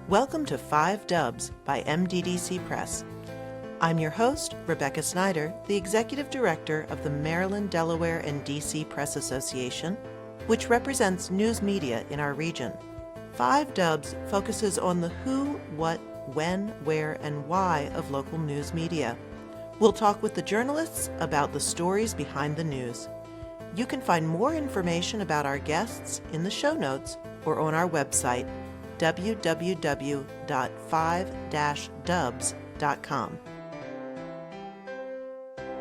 Welcome to 5 Dubs by MDDC Press. I'm your host, Rebecca Snyder, the Executive Director of the Maryland, Delaware, and DC Press Association, which represents news media in our region. 5 Dubs focuses on the who, what, when, where, and why of local news media. We'll talk with the journalists about the stories behind the news. You can find more information about our guests in the show notes or on our website, www.5-dubs.com.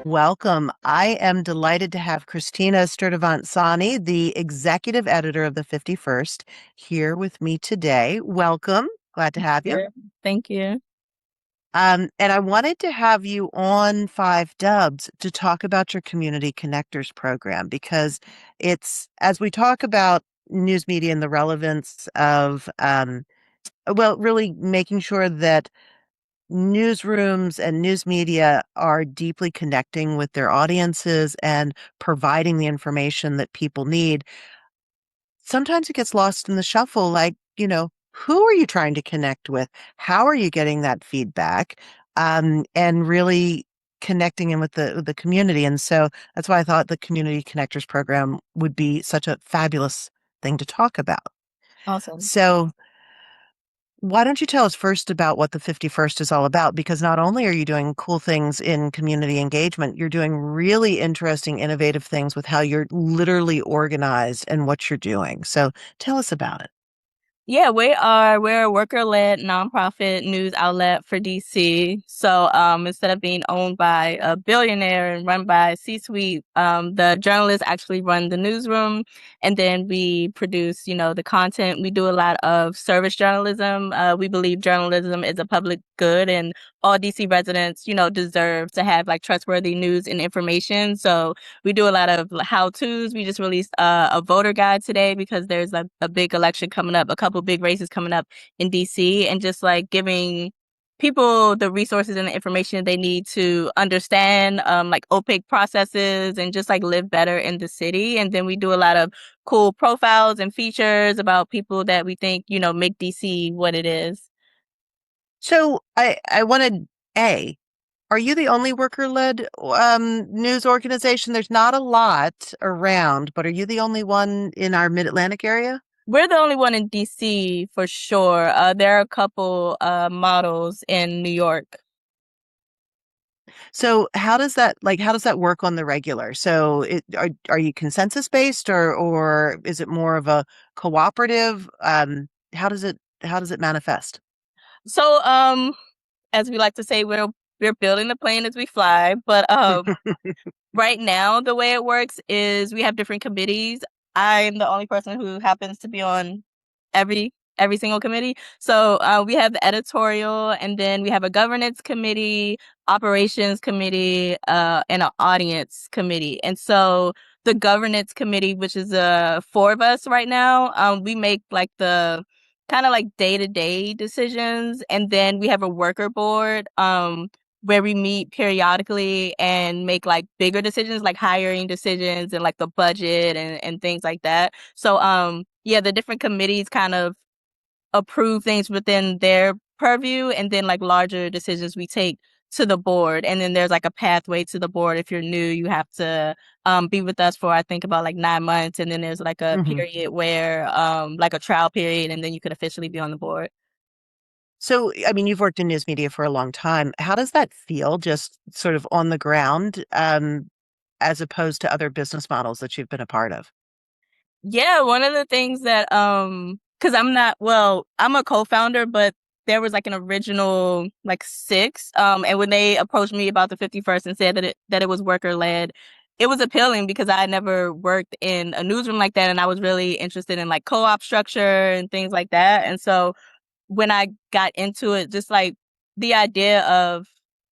Welcome. I am delighted to have Christina Sturdivant Sani, the executive editor of the 51st, here with me today. Welcome. Glad to have you. Thank you. And I wanted to have you on 5 Dubs to talk about your Community Connectors program, because it's, as we talk about news media and the relevance of, really making sure that newsrooms and news media are deeply connecting with their audiences and providing the information that people need. Sometimes it gets lost in the shuffle, like, who are you trying to connect with? How are you getting that feedback? And really connecting in with the community. And so that's why I thought the Community Connectors program would be such a fabulous thing to talk about. Awesome. So why don't you tell us first about what the 51st is all about? Because not only are you doing cool things in community engagement, you're doing really interesting, innovative things with how you're literally organized and what you're doing. So tell us about it. Yeah, we're a worker-led nonprofit news outlet for DC. So instead of being owned by a billionaire and run by C-suite, the journalists actually run the newsroom, and then we produce, the content. We do a lot of service journalism. We believe journalism is a public good, and all DC residents, deserve to have like trustworthy news and information. So we do a lot of how-tos. We just released a voter guide today because there's a big election coming up, a couple big races coming up in DC, and just like giving people the resources and the information they need to understand like opaque processes and just like live better in the city. And then we do a lot of cool profiles and features about people that we think, make DC what it is. So I wanted, are you the only worker-led news organization? There's not a lot around, but are you the only one in our Mid-Atlantic area? We're the only one in DC for sure. There are a couple models in New York. So how does that work on the regular? So are you consensus based or is it more of a cooperative? How does it manifest? So as we like to say, we're building the plane as we fly. But right now, the way it works is we have different committees. I'm the only person who happens to be on every single committee. So we have the editorial, and then we have a governance committee, operations committee, and an audience committee. And so the governance committee, which is 4 of us right now, we make like the kind of like day-to-day decisions, and then we have a worker board where we meet periodically and make like bigger decisions, like hiring decisions and like the budget and things like that. So the different committees kind of approve things within their purview, and then like larger decisions we take to the board. And then there's like a pathway to the board. If you're new, you have to be with us for I think about like 9 months, and then there's like a period where like a trial period, and then you could officially be on the board. So, I mean, you've worked in news media for a long time. How does that feel, just sort of on the ground, as opposed to other business models that you've been a part of? Yeah, one of the things that because I'm a co-founder, but there was like an original like 6. And when they approached me about the 51st and said that it was worker led, it was appealing because I had never worked in a newsroom like that, and I was really interested in like co-op structure and things like that. And so when I got into it, just like the idea of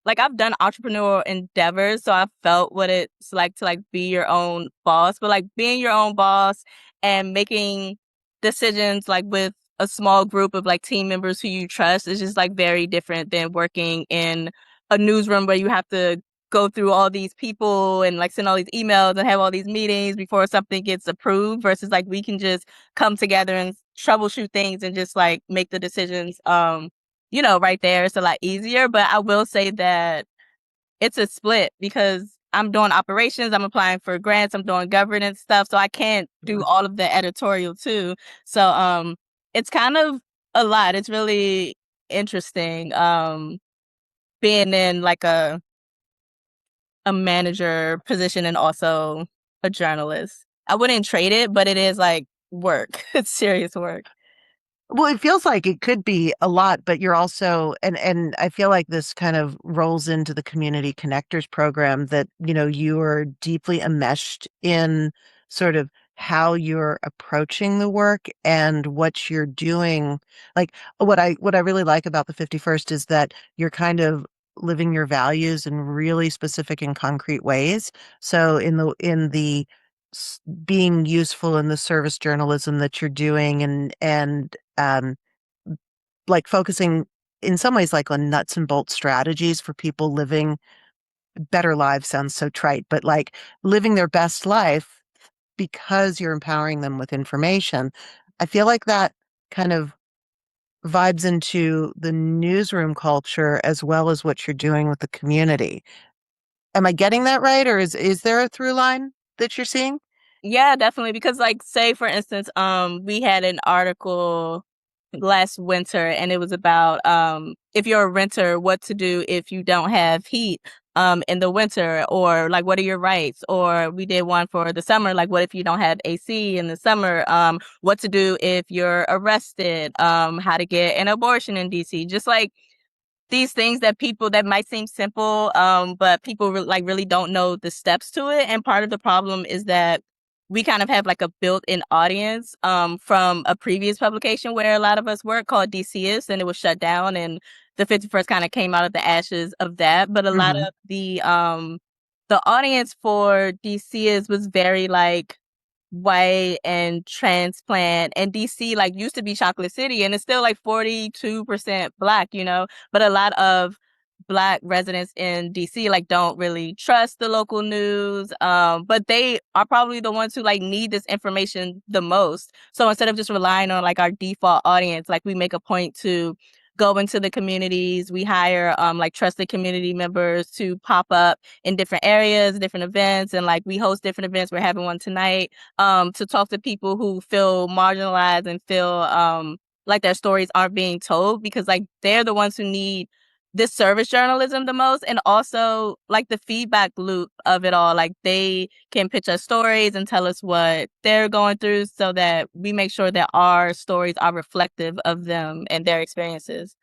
like I've done entrepreneurial endeavors, so I felt what it's like to like be your own boss, but like being your own boss and making decisions like with a small group of like team members who you trust is just like very different than working in a newsroom where you have to go through all these people and like send all these emails and have all these meetings before something gets approved, versus like we can just come together and troubleshoot things and just like make the decisions, right there. It's a lot easier. But I will say that it's a split because I'm doing operations, I'm applying for grants, I'm doing governance stuff, so I can't do all of the editorial too. So it's kind of a lot. It's really interesting being in like a manager position and also a journalist. I wouldn't trade it, but it is like work. It's serious work. Well, it feels like it could be a lot, but you're also, and I feel like this kind of rolls into the Community Connectors program that, you are deeply enmeshed in sort of how you're approaching the work and what you're doing. Like what I really like about the 51st is that you're kind of living your values in really specific and concrete ways. So in the being useful in the service journalism that you're doing and like focusing in some ways like on nuts and bolts strategies for people living better lives sounds so trite, but like living their best life because you're empowering them with information. I feel like that kind of vibes into the newsroom culture as well as what you're doing with the community. Am I getting that right, or is there a through line that you're seeing? Yeah, definitely. Because like say for instance, we had an article last winter and it was about if you're a renter, what to do if you don't have heat in the winter, or like what are your rights? Or we did one for the summer, like what if you don't have AC in the summer? What to do if you're arrested, how to get an abortion in DC. Just like these things that people that might seem simple, but people like really don't know the steps to it. And part of the problem is that we kind of have like a built-in audience from a previous publication where a lot of us work called DCist, and it was shut down, and the 51st kind of came out of the ashes of that. But a lot Hmm. of the audience for DCist was very like white and transplant, and DC like used to be chocolate city and it's still like 42% black, but a lot of black residents in DC like don't really trust the local news, but they are probably the ones who like need this information the most. So instead of just relying on like our default audience, like we make a point to go into the communities. We hire like trusted community members to pop up in different areas, different events, and like we host different events. We're having one tonight to talk to people who feel marginalized and feel like their stories aren't being told, because like they're the ones who need this service journalism the most, and also like the feedback loop of it all. Like they can pitch us stories and tell us what they're going through so that we make sure that our stories are reflective of them and their experiences.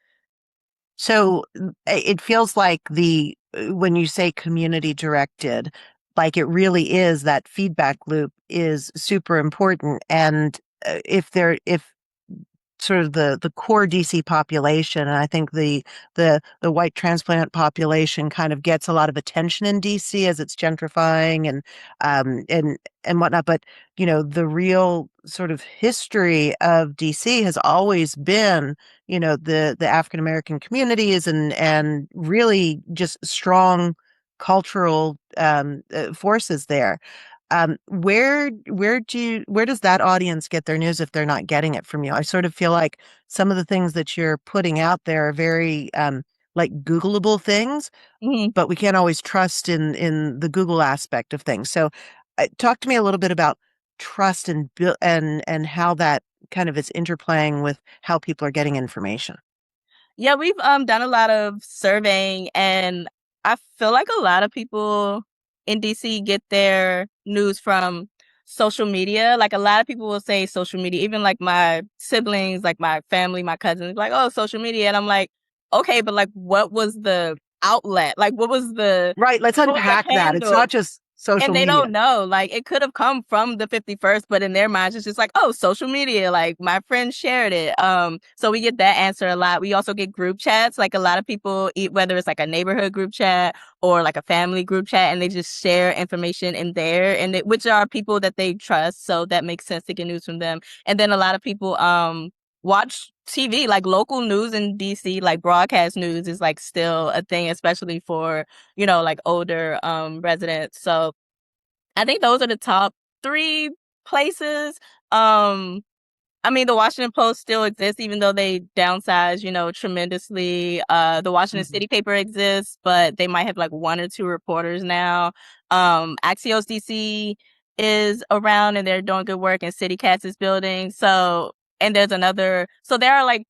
So it feels like when you say community directed, like it really is that feedback loop is super important. And if sort of the core DC population, and I think the white transplant population kind of gets a lot of attention in DC as it's gentrifying and whatnot. But the real sort of history of DC has always been the African American communities and really just strong cultural forces there. Where does that audience get their news if they're not getting it from you? I sort of feel like some of the things that you're putting out there are very like Googleable things, Mhm. but we can't always trust in the Google aspect of things. So, talk to me a little bit about trust and how that kind of is interplaying with how people are getting information. Yeah, we've done a lot of surveying, and I feel like a lot of people in DC get their news from social media. Like a lot of people will say social media, even like my siblings, like my family, my cousins, like, oh, social media. And I'm like, okay, but like what was the outlet? Like Right, let's what was the unpack that. It's handle? not just social And they media. don't know. Like it could have come from the 51st, but in their minds it's just like, oh, social media, like my friend shared it. So we get that answer a lot. We also get group chats. Like a lot of people eat, whether it's like a neighborhood group chat or like a family group chat, and they just share information in there, and which are people that they trust. So that makes sense to get news from them. And then a lot of people watch TV, like local news in DC, like broadcast news is like still a thing, especially for, like older residents. So I think those are the top three places. Um, I mean, the Washington Post still exists, even though they downsized, tremendously. The Washington Mhm. City paper exists, but they might have like one or two reporters now. Axios DC is around and they're doing good work, and CityCats is building. So, and there's another, so there are like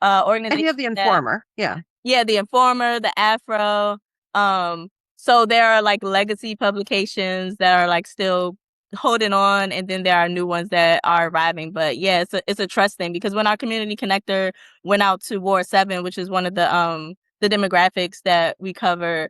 And you organizations have the that, Informer. Yeah. yeah, the Informer, the Afro. Um, so there are like legacy publications that are like still holding on, and then there are new ones that are arriving. But yeah, it's a trust thing because when our community connector went out to Ward 7, which is one of the demographics that we cover,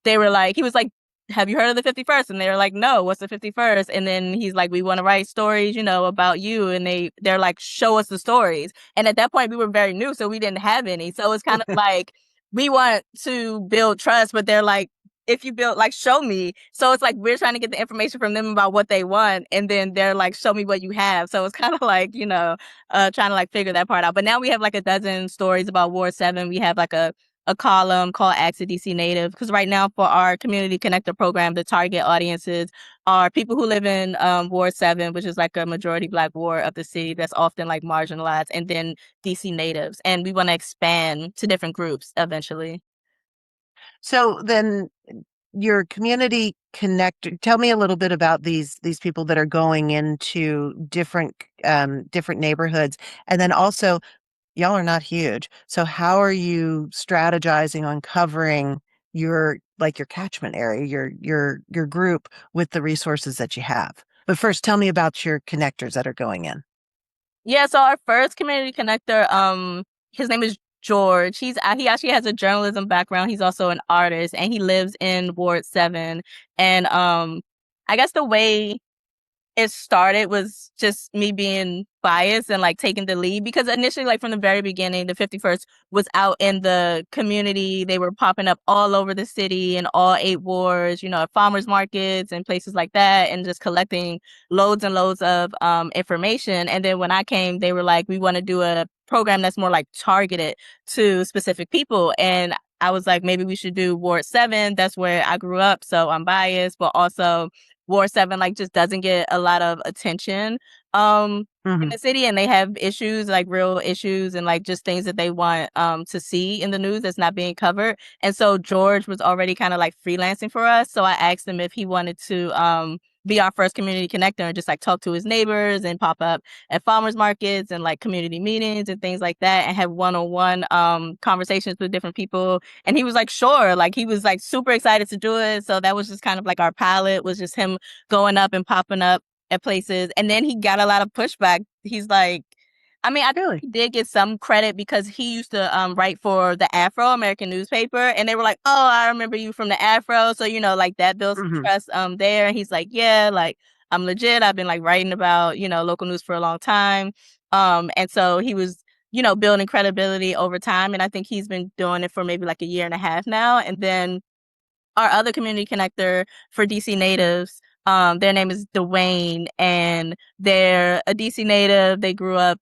they were like, he was like, have you heard of the 51st? And they were like, no, what's the 51st? And then he's like, we want to write stories, about you. And they're like, show us the stories. And at that point, we were very new, so we didn't have any. So it's kind of like, we want to build trust, but they're like, if you build, like, show me. So it's like, we're trying to get the information from them about what they want. And then they're like, show me what you have. So it's kind of like, trying to like figure that part out. But now we have like a dozen stories about Ward 7. We have like a column called Ask a DC Native, because right now for our Community Connector program, the target audiences are people who live in Ward 7, which is like a majority Black ward of the city that's often like marginalized, and then DC natives. And we want to expand to different groups eventually. So then your community connector, tell me a little bit about these people that are going into different neighborhoods. And then also y'all are not huge. So how are you strategizing on covering your catchment area, your group with the resources that you have? But first, tell me about your connectors that are going in. Yeah, so our first community connector, his name is George. He actually has a journalism background. He's also an artist, and he lives in Ward 7. And I guess the way it started was just me being biased and like taking the lead, because initially, like from the very beginning, the 51st was out in the community. They were popping up all over the city in all 8 wards, at farmers markets and places like that, and just collecting loads and loads of information. And then when I came, they were like, we want to do a program that's more like targeted to specific people. And I was like, maybe we should do Ward 7. That's where I grew up, so I'm biased, but also Ward 7 like just doesn't get a lot of attention in Hmm. the city, and they have issues, like real issues, and like just things that they want to see in the news that's not being covered. And so George was already kind of like freelancing for us. So I asked him if he wanted to be our first community connector and just like talk to his neighbors and pop up at farmers markets and like community meetings and things like that, and have one-on-one conversations with different people. And he was like, sure. Like he was like super excited to do it. So that was just kind of like our pilot, was just him going up and popping up at places. And then he got a lot of pushback. He's like, I mean, I think Really? he did get some credit because he used to write for the Afro American newspaper, and they were like, "Oh, I remember you from the Afro." So like that builds some Hmm. trust there. And he's like, "Yeah, like I'm legit. I've been like writing about local news for a long time." And so he was building credibility over time, and I think he's been doing it for maybe like a year and a half now. And then our other community connector for DC natives. Their name is Dwayne, and they're a DC native. They grew up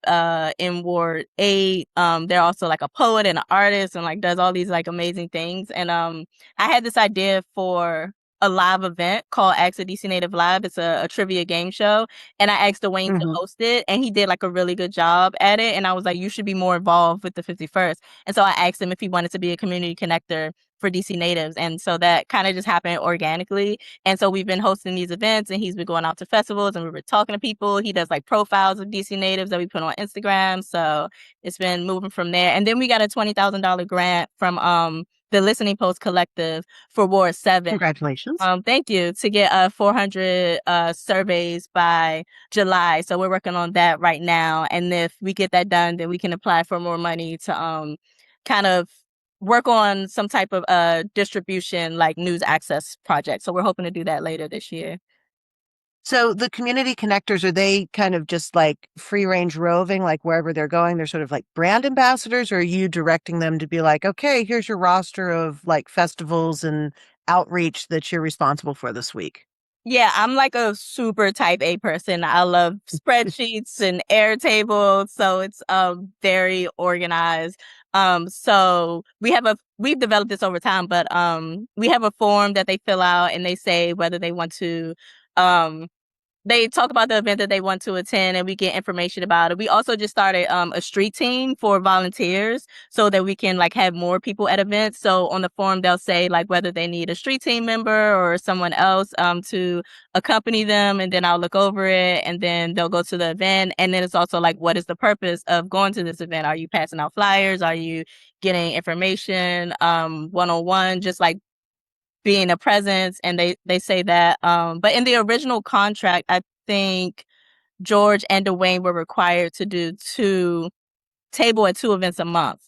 in Ward 8. They're also like a poet and an artist, and like does all these like amazing things. And I had this idea for a live event called Ask a DC Native Live. It's a trivia game show, and I asked Dwayne to Hmm. host it, and he did like a really good job at it. And I was like, you should be more involved with the 51st. And so I asked him if he wanted to be a community connector for DC natives. And so that kind of just happened organically. And so we've been hosting these events, and he's been going out to festivals, and we were talking to people. He does like profiles of DC natives that we put on Instagram. So it's been moving from there. And then we got a $20,000 grant from the Listening Post Collective for Ward 7. Congratulations. Thank you, to get 400 surveys by July. So we're working on that right now. And if we get that done, then we can apply for more money to kind of work on some type of distribution, like news access project. So we're hoping to do that later this year. So the community connectors, are they kind of just like free range roving, like wherever they're going, they're sort of like brand ambassadors, or are you directing them to be like, okay, here's your roster of like festivals and outreach that you're responsible for this week? Yeah, I'm like a super type A person. I love spreadsheets and Airtable, so it's very organized. So we've developed this over time, but we have a form that they fill out, and they say whether they want to um they talk about the event that they want to attend and we get information about it. We also just started a street team for volunteers so that we can like have more people at events. So on the form they'll say like whether they need a street team member or someone else to accompany them, and then I'll look over it and then they'll go to the event. And then it's also like what is the purpose of going to this event? Are you passing out flyers? Are you getting information one on one, just like being a presence? And they say that but in the original contract I think George and Dwayne were required to do two table at two events a month.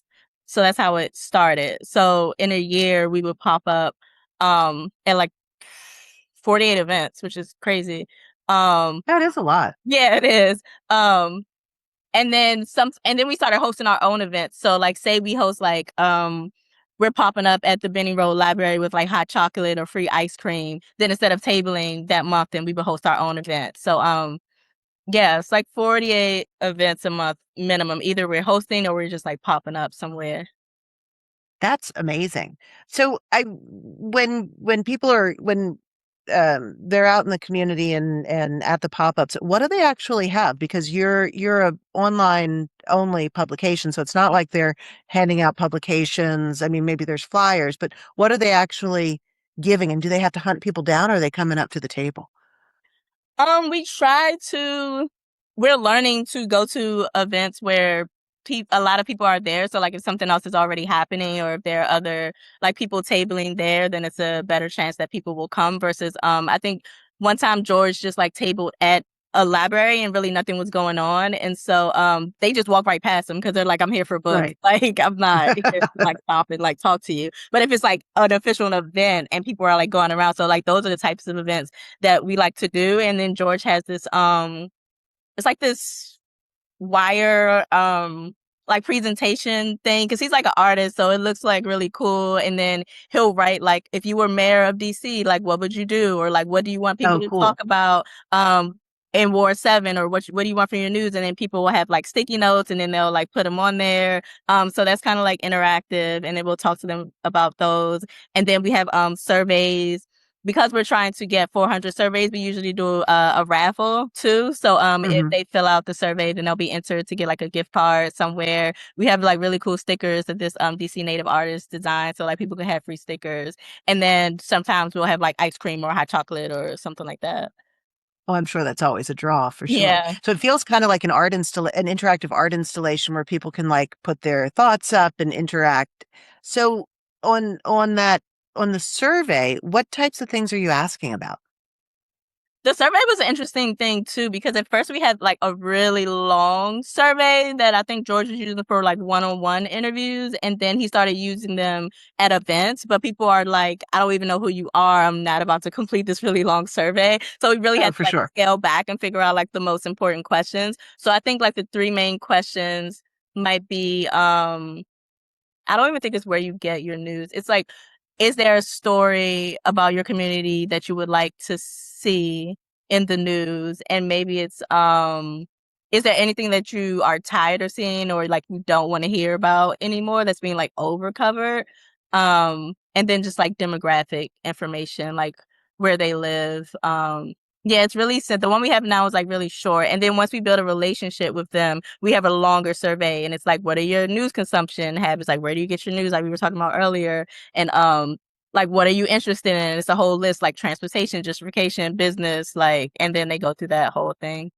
So that's how it started. So in a year we would pop up at like 48 events, which is crazy. That is a lot. Yeah, it is. And then we started hosting our own events. So like say we host like we're popping up at the Benning Road Library with like hot chocolate or free ice cream. Then instead of tabling that month, then we would host our own event. So yeah, it's like 48 events a month minimum. Either we're hosting or we're just like popping up somewhere. That's amazing. So when people are when they're out in the community and at the pop-ups, what do they actually have? Because you're a online only publication, so it's not like they're handing out publications. I mean, maybe there's flyers, but what are they actually giving? And do they have to hunt people down, or are they coming up to the table? We try to. We're learning to go to events where a lot of people are there. So, like, if something else is already happening, or if there are other like people tabling there, then it's a better chance that people will come. Versus, I think one time George just like tabled at a library and really nothing was going on, and so they just walk right past him because they're like, "I'm here for books. Right. Like, I'm not here to like stop and like talk to you." But if it's like an official event and people are like going around, so like those are the types of events that we like to do. And then George has this it's like this wire like presentation thing because he's like an artist, so it looks like really cool. And then he'll write like, if you were mayor of DC, like what would you do, or like what do you want people Oh, to talk cool. about in Ward 7, or what do you want from your news? And then people will have like sticky notes and then they'll like put them on there. So that's kind of like interactive, and then we'll talk to them about those. And then we have surveys. Because we're trying to get 400 surveys, we usually do a raffle too. So if Hmm. they fill out the survey, then they'll be entered to get like a gift card somewhere. We have like really cool stickers that this DC native artist designed, so like people can have free stickers. And then sometimes we'll have like ice cream or hot chocolate or something like that. Oh, I'm sure that's always a draw for sure. Yeah. So it feels kind of like an interactive art installation where people can like put their thoughts up and interact. So on that on the survey, what types of things are you asking about? The survey was an interesting thing too, because at first we had like a really long survey that I think George was using for like one-on-one interviews, and then he started using them at events. But people are like, I don't even know who you are. I'm not about to complete this really long survey. So we really Oh, had to for like sure. scale back and figure out like the most important questions. So I think like the three main questions might be I don't even think it's where you get your news. It's like, is there a story about your community that you would like to see in the news? And maybe it's is there anything that you are tired of seeing or like you don't want to hear about anymore that's being like overcovered? And then just like demographic information, like where they live. Yeah, it's really sad. The one we have now is like really short. And then once we build a relationship with them, we have a longer survey. And it's like, what are your news consumption habits? Like, where do you get your news? Like we were talking about earlier. And like what are you interested in? It's a whole list, like transportation, justification, business, like, and then they go through that whole thing.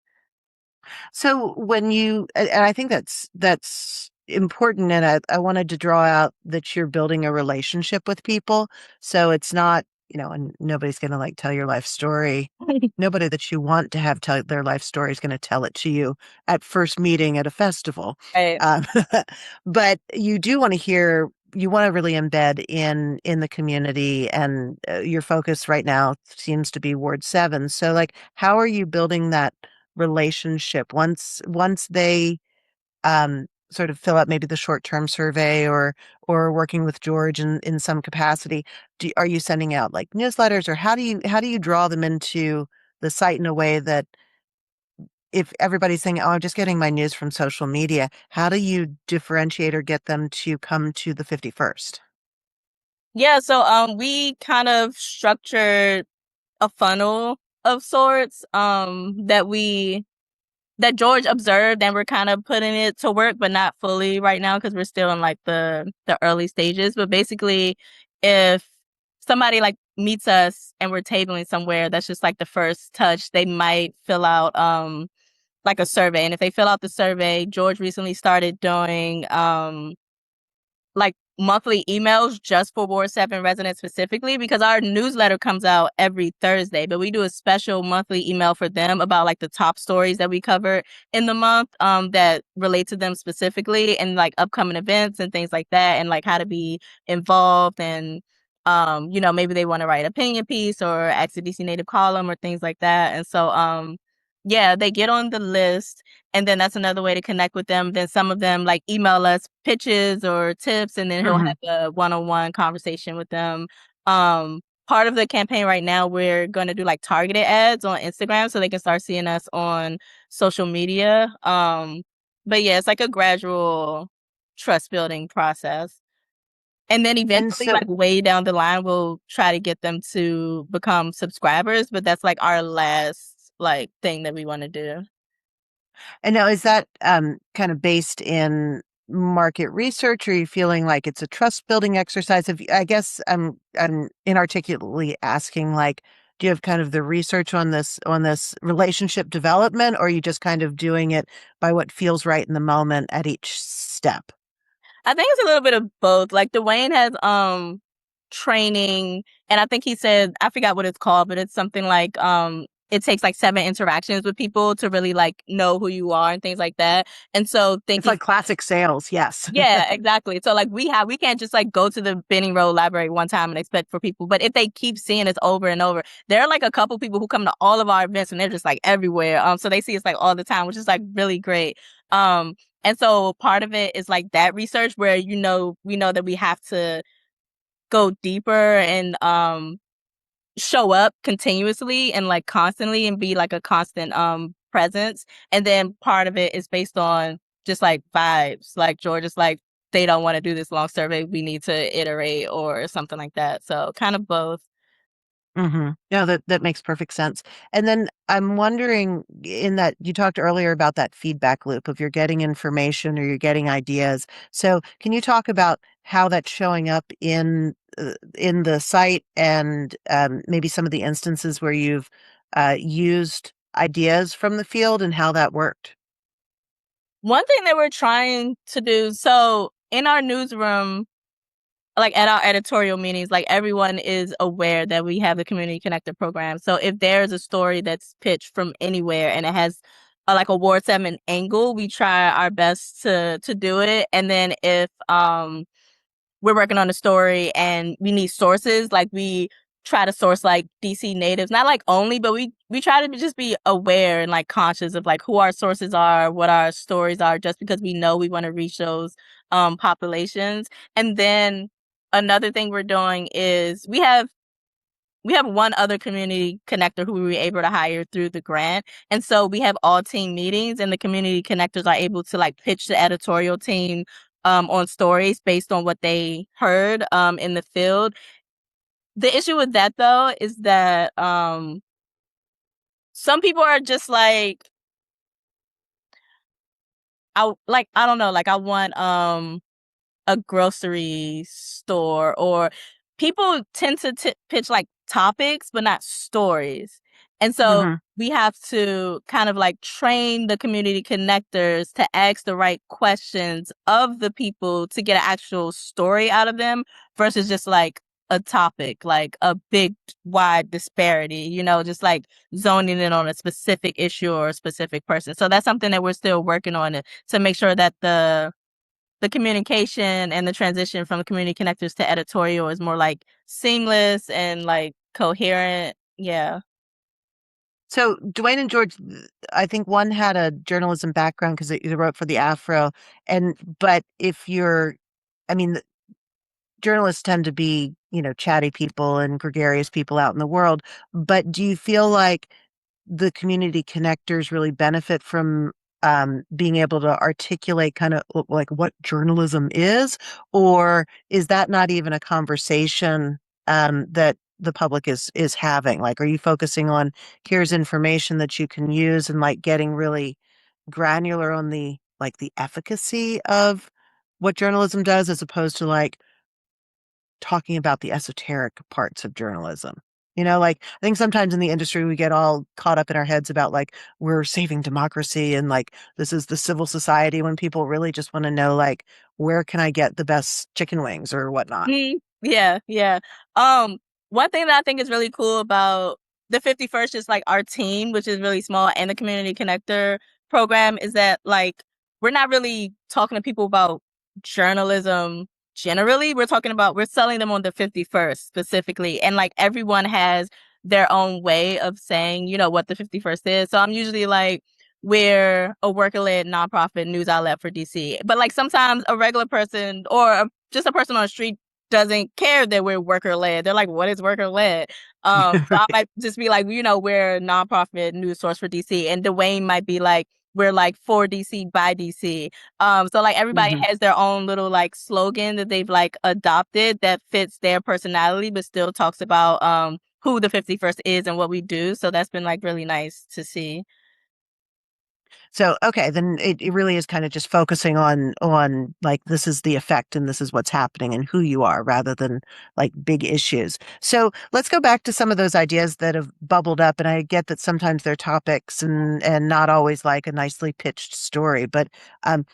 So when and I think that's important, and I wanted to draw out that you're building a relationship with people. So it's not, and nobody's going to like tell your life story. Nobody that you want to have tell their life story is going to tell it to you at first meeting at a festival. Right. Um, but you do want to hear, you want to really embed in the community, and your focus right now seems to be Ward 7. So like, how are you building that relationship once they sort of fill out maybe the short-term survey or working with George in some capacity? Are you sending out like newsletters, or how do you draw them into the site in a way that if everybody's saying, "Oh, I'm just getting my news from social media," how do you differentiate or get them to come to the 51st? Yeah, so we kind of structured a funnel of sorts that George observed, and we're kind of putting it to work, but not fully right now because we're still in like the early stages. But basically, if somebody like meets us and we're tabling somewhere, that's just like the first touch. They might fill out like a survey, and if they fill out the survey, George recently started doing like monthly emails just for Ward 7 residents specifically, because our newsletter comes out every Thursday, but we do a special monthly email for them about like the top stories that we cover in the month that relate to them specifically, and like upcoming events and things like that, and like how to be involved, and maybe they want to write an opinion piece or ask a DC Native column or things like that. And so yeah, they get on the list, and then that's another way to connect with them. Then some of them like email us pitches or tips, and then he'll Hmm. have a one-on-one conversation with them. Part of the campaign right now, we're going to do like targeted ads on Instagram so they can start seeing us on social media. But yeah, it's like a gradual trust building process. And then And eventually, so, like way down the line, we'll try to get them to become subscribers, but that's like our last like thing that we want to do. and now is that kind of based in market research, or are you feeling like it's a trust building exercise? I guess I'm inarticulately asking, like, do you have kind of the research on this relationship development, or are you just kind of doing it by what feels right in the moment at each step? I think it's a little bit of both. Like Dwayne has training, and I think he said, I forgot what it's called, but it's something like it takes like 7 interactions with people to really like know who you are and things like that. And so It's thinking, like classic sales, yes. yeah, exactly. So like we can't just like go to the Benning Road Library one time and expect for people. But if they keep seeing us over and over, there are like a couple people who come to all of our events and they're just like everywhere. So they see us like all the time, which is like really great. Um and so part of it is like that research where we know that we have to go deeper and show up continuously and like constantly and be like a constant presence. And then part of it is based on just like vibes. Like George is like, they don't want to do this long survey. We need to iterate or something like that. So kind of both. Hmm. Yeah, that makes perfect sense. And then I'm wondering, in that you talked earlier about that feedback loop of you're getting information or you're getting ideas. So can you talk about how that's showing up in the site, and maybe some of the instances where you've used ideas from the field and how that worked? One thing that we're trying to do, so in our newsroom, like at our editorial meetings, like everyone is aware that we have the community connector program. So if there's a story that's pitched from anywhere and it has like a Ward 7 angle, we try our best to do it. And then if we're working on a story and we need sources, like we try to source like DC natives, not like only, but we try to just be aware and like conscious of like who our sources are, what our stories are, just because we know we want to reach those populations. And then another thing we're doing is we have one other community connector who we were able to hire through the grant. And so we have all team meetings, and the community connectors are able to like pitch the editorial team on stories based on what they heard in the field. The issue with that though is that some people are just like, I don't know, like I want a grocery store, or people tend to pitch like topics but not stories. And so Hmm. we have to kind of like train the community connectors to ask the right questions of the people to get an actual story out of them versus just like a topic, like a big wide disparity, just like zoning in on a specific issue or a specific person. So that's something that we're still working on to make sure that the communication and the transition from community connectors to editorial is more like seamless and like coherent. Yeah. So Dwayne and George, I think one had a journalism background because they wrote for the Afro, and but if you're, I mean, journalists tend to be, chatty people and gregarious people out in the world. But do you feel like the community connectors really benefit from being able to articulate kind of like what journalism is, or is that not even a conversation that the public is having? Like, are you focusing on here's information that you can use and like getting really granular on the like the efficacy of what journalism does as opposed to like talking about the esoteric parts of journalism? Like I think sometimes in the industry we get all caught up in our heads about like we're saving democracy and like this is the civil society when people really just want to know like where can I get the best chicken wings or whatnot. Yeah, yeah. One thing that I think is really cool about the 51st is like our team, which is really small, and the community connector program is that like we're not really talking to people about journalism generally. We're selling them on the 51st specifically. And like everyone has their own way of saying, what the 51st is. So I'm usually like, we're a worker-led nonprofit news outlet for DC. But like sometimes a regular person or just a person on the street doesn't care that we're worker led. They're like, what is worker led? So I might just be like, we're a nonprofit news source for DC. And Dwayne might be like, we're like for DC by DC. So like everybody Mhm. has their own little like slogan that they've like adopted that fits their personality, but still talks about who the 51st is and what we do. So that's been like really nice to see. So, okay, then it really is kind of just focusing on like this is the effect and this is what's happening and who you are rather than like big issues. So let's go back to some of those ideas that have bubbled up. And I get that sometimes they're topics and not always like a nicely pitched story. But um,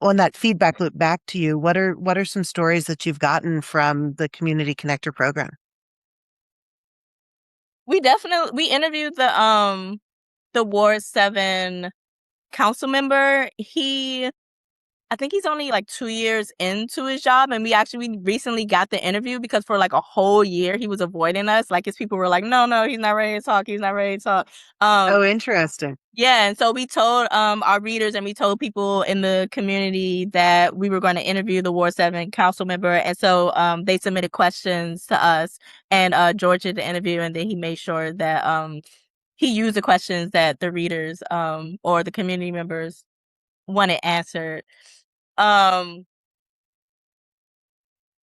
on that feedback loop back to you, what are some stories that you've gotten from the Community Connector program? We interviewed the Ward 7 council member. I think he's only like 2 years into his job, and we recently got the interview because for like a whole year he was avoiding us. Like his people were like, no, no, he's not ready to talk. He's not ready to talk. Oh, interesting. Yeah, and so we told our readers and we told people in the community that we were going to interview the Ward 7 council member, and so they submitted questions to us, and George did the interview, and then he made sure that he used the questions that the readers or the community members wanted answered. Um,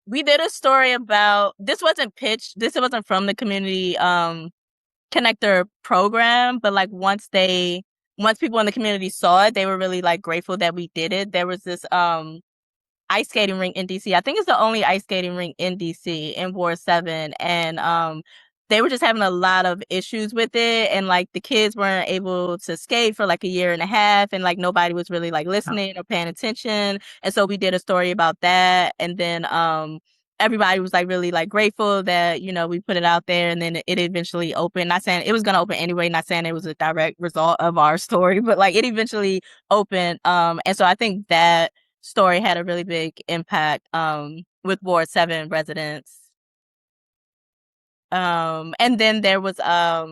we did a story about this wasn't pitched. This wasn't from the community connector program, but like once people in the community saw it, they were really like grateful that we did it. There was this ice skating rink in DC. I think it's the only ice skating rink in DC in Ward 7. And they were just having a lot of issues with it. And like the kids weren't able to skate for like a year and a half. And like nobody was really like Oh. listening or paying attention. And so we did a story about that. And then everybody was like really like grateful that, we put it out there, and then it eventually opened. Not saying it was gonna open anyway, not saying it was a direct result of our story, but like it eventually opened. And so I think that story had a really big impact with Ward 7 residents. And then there was are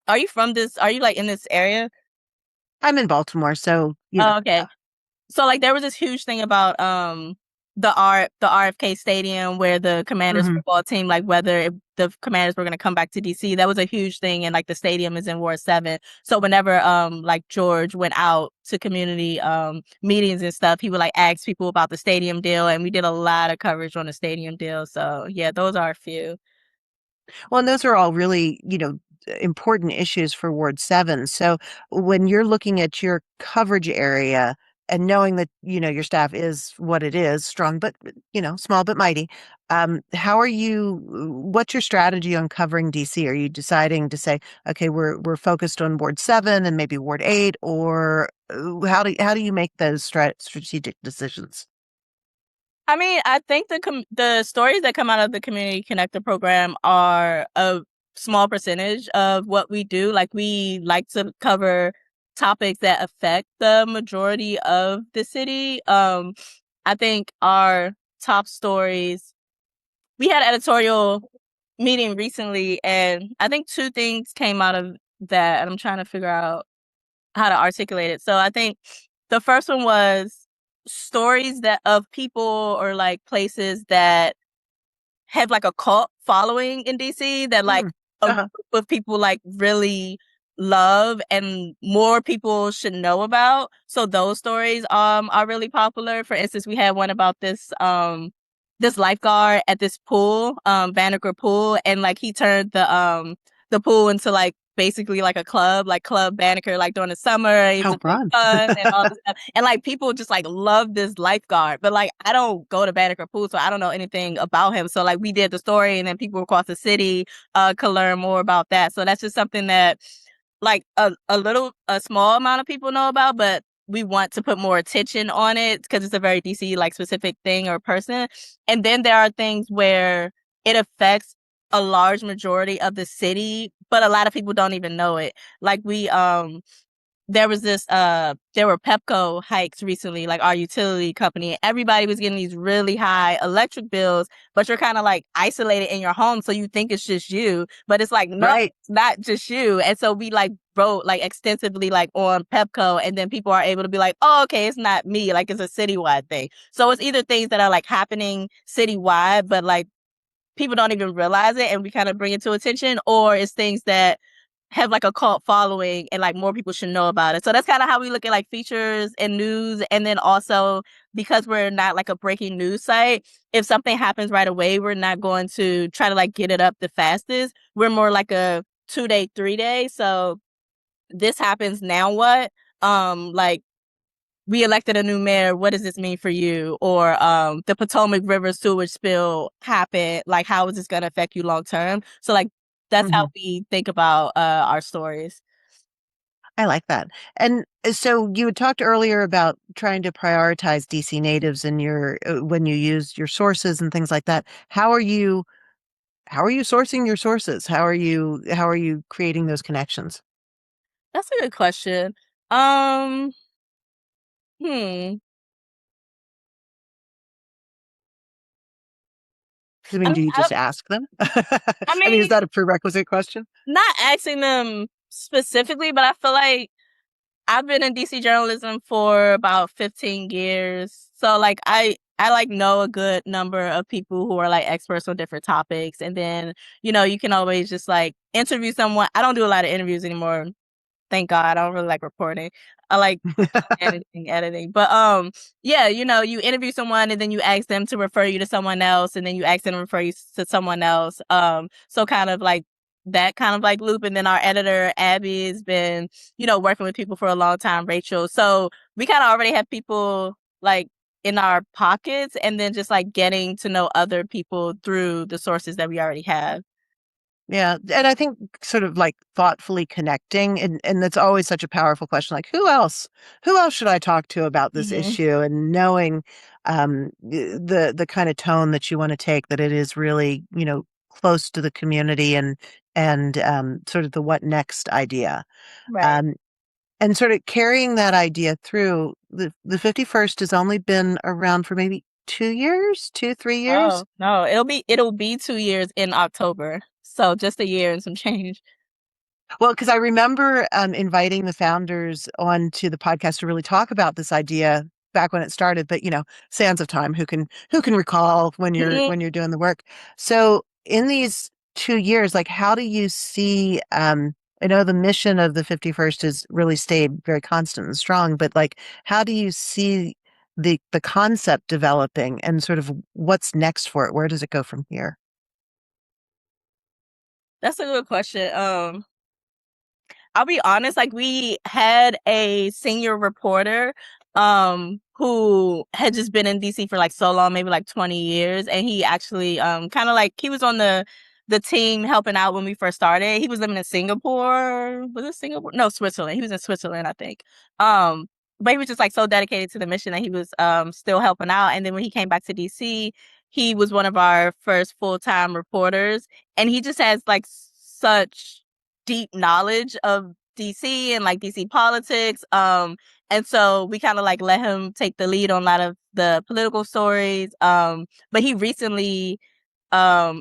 you like in this area? I'm in Baltimore, so Oh, okay. So like there was this huge thing about the RFK Stadium where the Commanders mhm. football team, like whether the Commanders were going to come back to DC. That was a huge thing, and like the stadium is in Ward 7. So whenever like George went out to community meetings and stuff, he would like ask people about the stadium deal, and we did a lot of coverage on the stadium deal. So yeah, those are a few. Well, and those are all really, important issues for Ward 7. So when you're looking at your coverage area and knowing that, your staff is what it is, strong but, small but mighty, what's your strategy on covering DC? Are you deciding to say, okay, we're focused on Ward 7 and maybe Ward 8, or how do you make those strategic decisions? I mean, I think the stories that come out of the Community Connector program are a small percentage of what we do. Like we like to cover topics that affect the majority of the city. I think our top stories. We had an editorial meeting recently, and I think two things came out of that, and I'm trying to figure out how to articulate it. So I think the first one was stories that of people or like places that have like a cult following in DC that like Mm. a group Uh-huh. of people like really love and more people should know about. So those stories are really popular. For instance, we had one about this this lifeguard at this pool, Banneker Pool, and like he turned the pool into like basically like a club, like Club Banneker, like during the summer. He was How just like fun. fun and all this stuff. And like people just like love this lifeguard. But like I don't go to Banneker Pool, so I don't know anything about him. So like we did the story and then people across the city could learn more about that. So that's just something that like a small amount of people know about, but we want to put more attention on it because it's a very DC like specific thing or person. And then there are things where it affects a large majority of the city, but a lot of people don't even know it. Like there was there were Pepco hikes recently, like our utility company. Everybody was getting these really high electric bills, but you're kind of like isolated in your home, so you think it's just you, but it's like, no, Right. it's not just you. And so we like wrote like extensively like on Pepco, and then people are able to be like, oh, okay, it's not me, like it's a citywide thing. So it's either things that are like happening citywide, but like people don't even realize it, and we kind of bring it to attention, or it's things that have like a cult following and like more people should know about it. So that's kind of how we look at like features and news. And then also because we're not like a breaking news site, if something happens right away, we're not going to try to like get it up the fastest. We're more like a 2 day, 3 day. So this happens, now what? Like we elected a new mayor. What does this mean for you? Or the Potomac River sewage spill happened. Like, how is this going to affect you long term? So, like, that's how Hmm. we think about our stories. I like that. And so you had talked earlier about trying to prioritize DC natives in your when you use your sources and things like that. How are you sourcing your sources? How are you creating those connections? That's a good question. Um, hmm. 'Cause, I I mean, mean, do you just ask them? I I mean, is mean, that a prerequisite question? not asking them specifically, but I feel like I've been in DC journalism for about 15 years. So like I like know a good number of people who are like experts on different topics. And then, you can always just like interview someone. I don't do a lot of interviews anymore. Thank God. I don't really like reporting. I like editing. But yeah, you interview someone and then you ask them to refer you to someone else, and then you ask them to refer you to someone else. So kind of like that kind of like loop. And then our editor, Abby, has been, working with people for a long time, Rachel. So we kind of already have people like in our pockets, and then just like getting to know other people through the sources that we already have. Yeah, and I think sort of like thoughtfully connecting, and that's always such a powerful question, like who else should I talk to about this Hmm. issue, and knowing the kind of tone that you want to take, that it is really, close to the community, and sort of the what next idea. Right. Um and sort of carrying that idea through. The 51st has only been around for maybe 2 years, 3 years. Oh, no, it'll be 2 years in October. So just a year and some change. Well, because I remember inviting the founders onto the podcast to really talk about this idea back when it started. But sands of time, who can recall when you're Mhm. when you're doing the work? So in these 2 years, like, how do you see? I know the mission of the 51st has really stayed very constant and strong, but like, how do you see the concept developing, and sort of what's next for it? Where does it go from here? That's a good question. I'll be honest, like we had a senior reporter who had just been in DC for like so long, maybe like 20 years, and he actually kind of like he was on the team helping out when we first started. He was living in Singapore. Was it Singapore? No, Switzerland. He was in Switzerland, I think. Um but he was just like so dedicated to the mission that he was still helping out. And then when he came back to DC, he was one of our first full-time reporters, and he just has like such deep knowledge of DC and like DC politics. And so we kind of like let him take the lead on a lot of the political stories. But he recently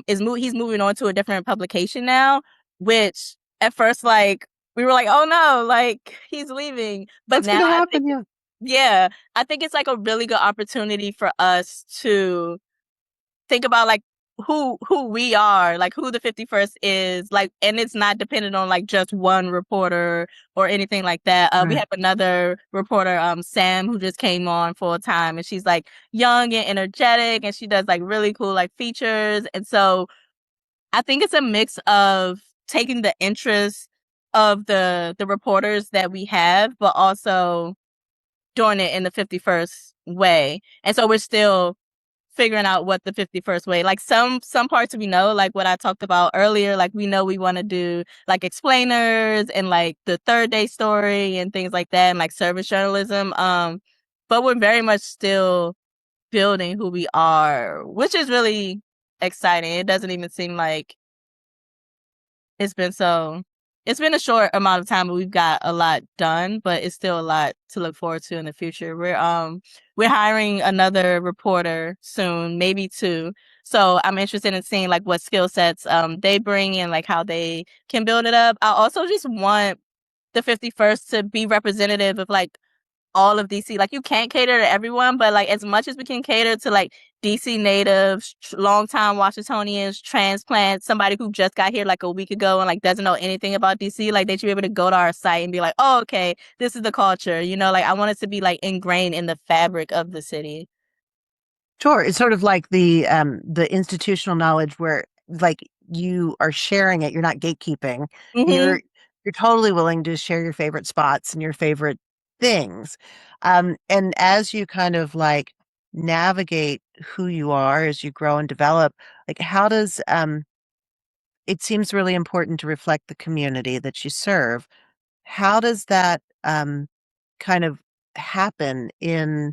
he's moving on to a different publication now, which at first like we were like, oh no, like he's leaving. But What's now going to I think happen? Yeah. yeah, I think it's like a really good opportunity for us to think about like who we are, like who the 51st is, like, and it's not dependent on like just one reporter or anything like that. We Right. have another reporter, Sam, who just came on full time, and she's like young and energetic, and she does like really cool like features. And so I think it's a mix of taking the interest of the reporters that we have, but also doing it in the 51st way. And so we're still figuring out what the 51st way, like some parts we know, like what I talked about earlier, like we know we want to do like explainers and like the third day story and things like that, and like service journalism. But we're very much still building who we are, which is really exciting. It doesn't even seem like it's been so it's been a short amount of time, but we've got a lot done, but it's still a lot to look forward to in the future. We're hiring another reporter soon, maybe two. So I'm interested in seeing like what skill sets they bring and like how they can build it up. I also just want the 51st to be representative of like all of DC. Like you can't cater to everyone, but like as much as we can cater to like DC natives, longtime Washingtonians, transplants, somebody who just got here like a week ago and like doesn't know anything about DC, like they should be able to go to our site and be like, oh, okay, this is the culture. You know, like I want it to be like ingrained in the fabric of the city. Sure. It's sort of like the institutional knowledge where like you are sharing it, you're not gatekeeping. Mm-hmm. You're totally willing to share your favorite spots and your favorite things. And as you kind of like navigate who you are as you grow and develop, like how does it seems really important to reflect the community that you serve. How does that, kind of happen in,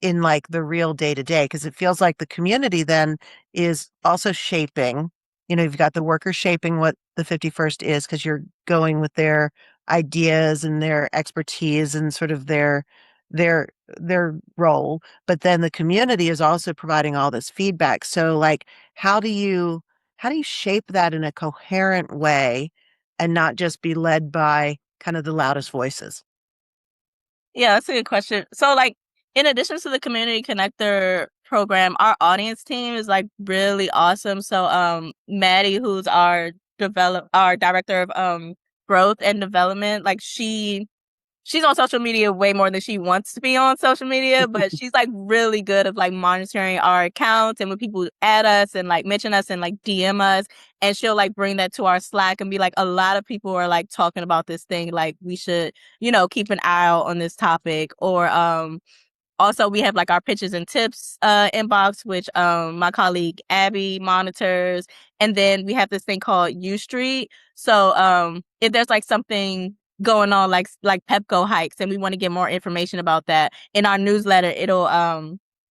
like, the real day to day? Because it feels like the community then is also shaping you've got the workers shaping what the 51st is because 'cause you're going with their ideas and their expertise and sort of their role, but then the community is also providing all this feedback. So, like, how do you how do you shape that in a coherent way and not just be led by kind of the loudest voices? Yeah, that's a good question. So, like, in addition to the community connector program, our audience team is like really awesome. So, Maddie, who's our director of growth and development, like she's on social media way more than she wants to be on social media, but she's like really good at like monitoring our accounts and when people add us and like mention us and like DM us, and she'll like bring that to our Slack and be like, a lot of people are like talking about this thing, like we should, keep an eye out on this topic. Or also, we have like our pitches and tips inbox, which my colleague Abby monitors, and then we have this thing called U Street. So if there's like something going on, like Pepco hikes, and we want to get more information about that, in our newsletter, it'll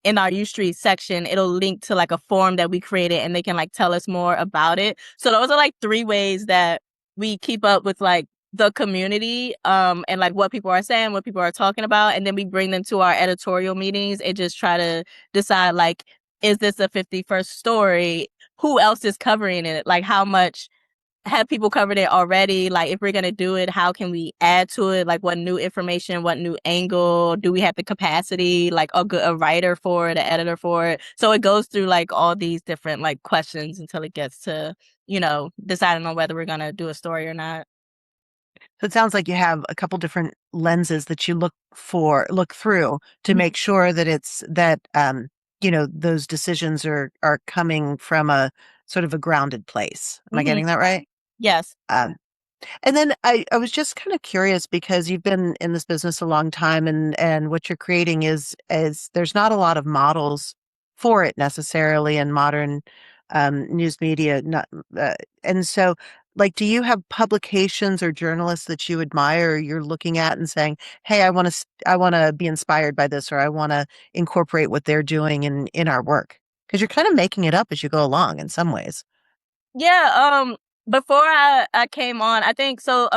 in our U Street section, it'll link to like a form that we created, and they can like tell us more about it. So those are like three ways that we keep up with like the community and like what people are saying, what people are talking about, and then we bring them to our editorial meetings and just try to decide like, is this a 51st story? Who else is covering it? Like how much have people covered it already? Like if we're going to do it, how can we add to it? Like what new information, what new angle? Do we have the capacity, like a writer for it, an editor for it? So it goes through like all these different like questions until it gets to, deciding on whether we're going to do a story or not. So it sounds like you have a couple different lenses that you look through to make sure that those decisions are coming from a sort of a grounded place. Am I Mm-hmm. getting that right? Yes. Um, And then I was just kind of curious because you've been in this business a long time and what you're creating is there's not a lot of models for it necessarily in modern news media. Not, and so, like, do you have publications or journalists that you admire or you're looking at and saying, "Hey, I want to be inspired by this or I want to incorporate what they're doing in our work." Because you're kind of making it up as you go along in some ways. Yeah, before I came on, I think so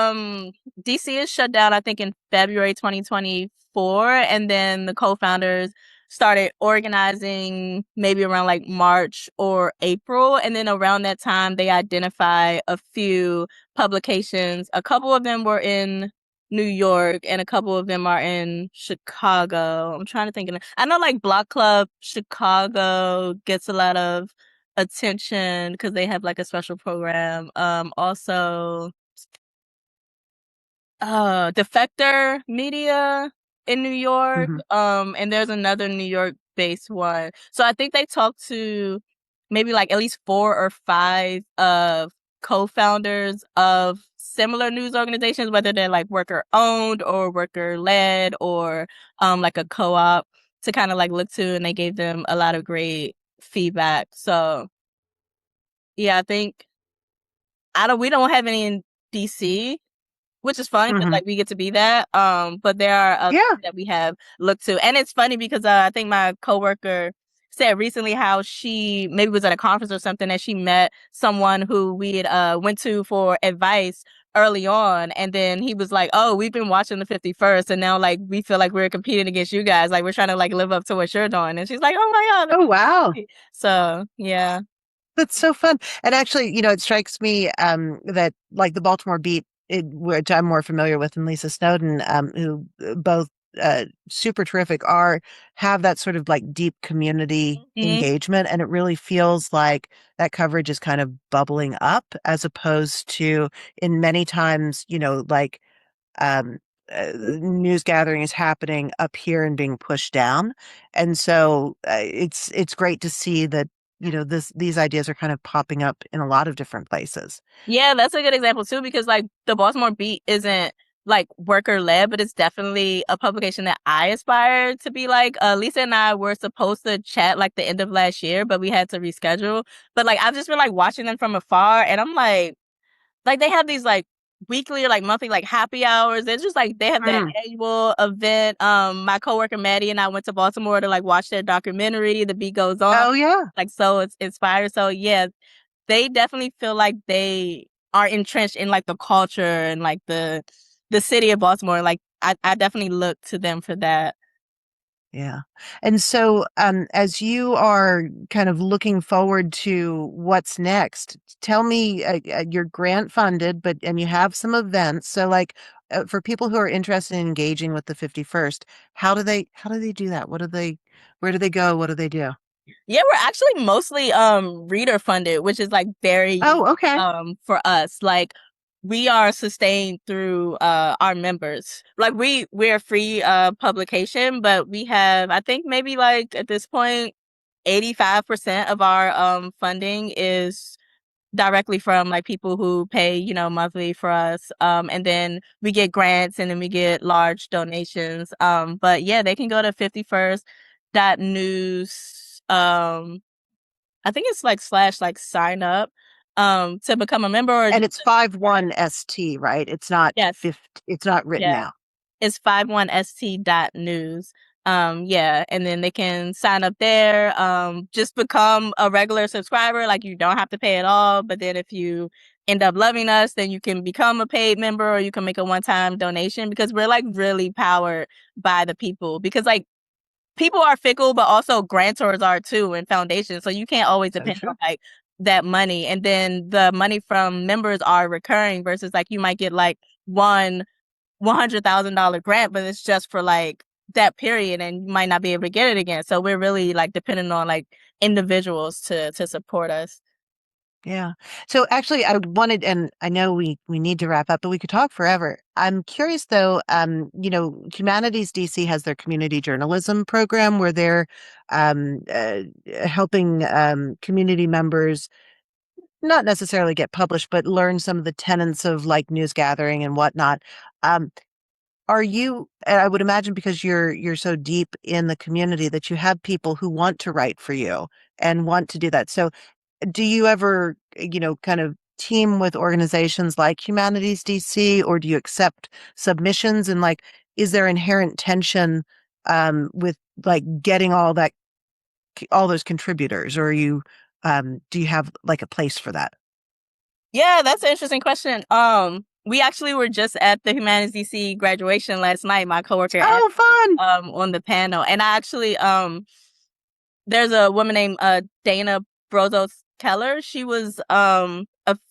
DC is shut down I think in February 2024, and then the co-founders started organizing maybe around like March or April, and then around that time they identify a few publications. A couple of them were in New York and a couple of them are in Chicago. I'm trying to think of it. I know like Block Club Chicago gets a lot of attention because they have like a special program. Also, Defector Media in New York. Hmm. And there's another New York based one. So I think they talked to maybe like at least 4 or 5 of co-founders of similar news organizations, whether they're like worker owned or worker led or like a co-op to kind of like look to, and they gave them a lot of great feedback. So yeah, I think we don't have any in DC, which is fun because Hmm. like we get to be that. But there are others Yeah. that we have looked to, and it's funny because I think my coworker said recently how she maybe was at a conference or something and she met someone who we had went to for advice early on, and then he was like, "Oh, we've been watching the 51st, and now like we feel like we're competing against you guys, like we're trying to like live up to what you're doing." And she's like, "Oh my god!" Oh, wow. So yeah. That's so fun. And actually, it strikes me that like the Baltimore beat, which I'm more familiar with, and Lisa Snowden, who both super terrific have that sort of like deep community Mhm. engagement. And it really feels like that coverage is kind of bubbling up as opposed to in many times, like um, news gathering is happening up here and being pushed down. And so it's great to see that these ideas are kind of popping up in a lot of different places. Yeah, that's a good example too, because like the Baltimore Beat isn't like worker led, but it's definitely a publication that I aspire to be like. Lisa and I were supposed to chat like the end of last year, but we had to reschedule. But like I've just been like watching them from afar, and I'm like they have these like weekly or like monthly like happy hours. It's just like they have that Mm. annual event. My coworker Maddie and I went to Baltimore to like watch their documentary. The Beat Goes On. Oh yeah, Like so, it's inspired. So yeah, they definitely feel like they are entrenched in like the culture and like the city of Baltimore. Like I definitely look to them for that. yeah. And so, as you are kind of looking forward to what's next, tell me, you're grant funded, and you have some events. So, like, for people who are interested in engaging with the 51st, how do they do that? Where do they go? What do they do? Yeah, we're actually mostly reader funded, which is like very Oh, unique okay. for us. Like we are sustained through our members. Like we're a free publication, but we have I think maybe like at this point 85% of our funding is directly from like people who pay, monthly for us. And then we get grants and then we get large donations. But yeah, they can go to 51st.news. I think it's like slash like sign up to become a member or And just it's 51ST, right? It's not yes, 50, it's not written yeah. out. It's 51st.news. Yeah, and then they can sign up there. Just become a regular subscriber. Like you don't have to pay at all. But then if you end up loving us, then you can become a paid member or you can make a one-time donation because we're like really powered by the people. Because like people are fickle, but also grantors are too and foundations. So you can't always So depend on true. like that money. And then the money from members are recurring versus like you might get like one $100,000 grant, but it's just for like that period and you might not be able to get it again. So we're really like dependent on like individuals to support us. Yeah. So actually, I wanted, and I know we need to wrap up, but we could talk forever. I'm curious though, Humanities DC has their community journalism program where they're helping community members not necessarily get published, but learn some of the tenets of like news gathering and whatnot. Um, are you, and I would imagine because you're so deep in the community that you have people who want to write for you and want to do that. So do you ever, kind of team with organizations like Humanities DC, or do you accept submissions? And like, is there inherent tension with like getting all those contributors, or do you have like a place for that? Yeah, that's an interesting question. We actually were just at the Humanities DC graduation last night, my coworker and Oh, fun. on the panel. And I actually there's a woman named Dana Brozos Keller. She was a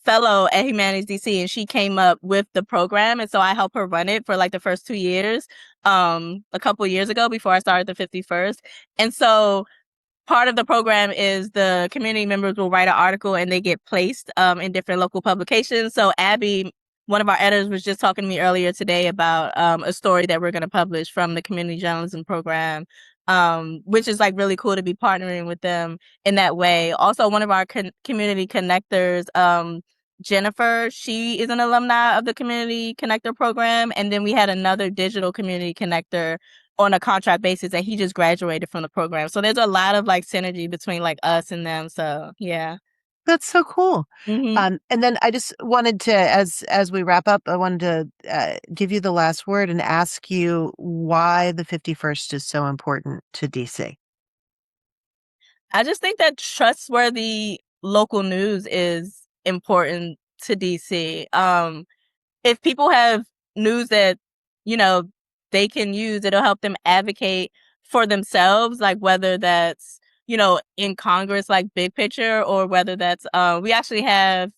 fellow at Humanities DC and she came up with the program, and so I helped her run it for like the first 2 years a couple years ago before I started the 51st. And so part of the program is the community members will write an article and they get placed in different local publications. So Abby, one of our editors, was just talking to me earlier today about a story that we're going to publish from the community journalism program, which is like really cool to be partnering with them in that way. Also, one of our community connectors, Jennifer, she is an alumni of the community connector program. And then we had another digital community connector on a contract basis, and he just graduated from the program. So there's a lot of like synergy between like us and them. So yeah. That's so cool. Mm-hmm. And then I just wanted to, as we wrap up, I wanted to give you the last word and ask you why the 51st is so important to DC. I just think that trustworthy local news is important to DC. If people have news that, you know, they can use, it'll help them advocate for themselves, like whether that's, you know, in Congress, like big picture, or whether that's, we actually have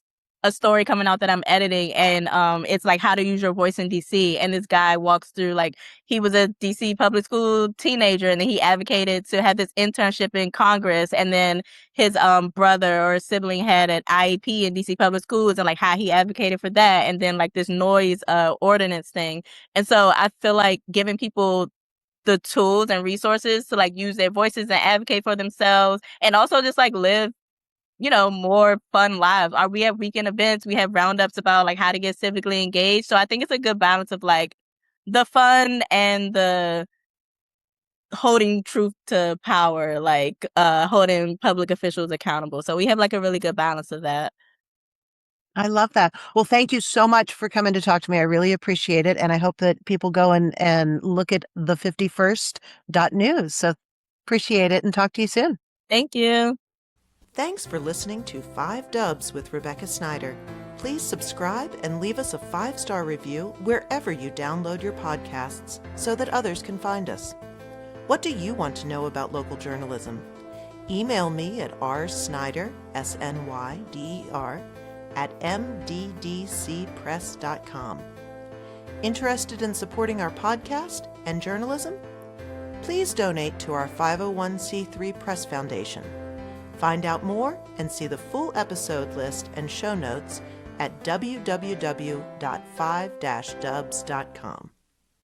a story coming out that I'm editing, and it's like how to use your voice in DC. And this guy walks through, like, he was a DC public school teenager, and then he advocated to have this internship in Congress, and then his brother or sibling had an IEP in DC public schools, and like how he advocated for that, and then like this noise ordinance thing. And so I feel like giving people the tools and resources to like use their voices and advocate for themselves, and also just like live, you know, more fun lives. We have weekend events, we have roundups about like how to get civically engaged. So I think it's a good balance of like the fun and the holding truth to power, like holding public officials accountable. So we have like a really good balance of that. I love that. Well, thank you so much for coming to talk to me. I really appreciate it. And I hope that people go and look at the 51st.news. So appreciate it and talk to you soon. Thank you. Thanks for listening to 5 Dubs with Rebecca Snyder. Please subscribe and leave us a 5-star review wherever you download your podcasts so that others can find us. What do you want to know about local journalism? Email me at rsnyder, SNYDER, at mddcpress.com. Interested in supporting our podcast and journalism? Please donate to our 501c3 Press Foundation. Find out more and see the full episode list and show notes at www.5-dubs.com.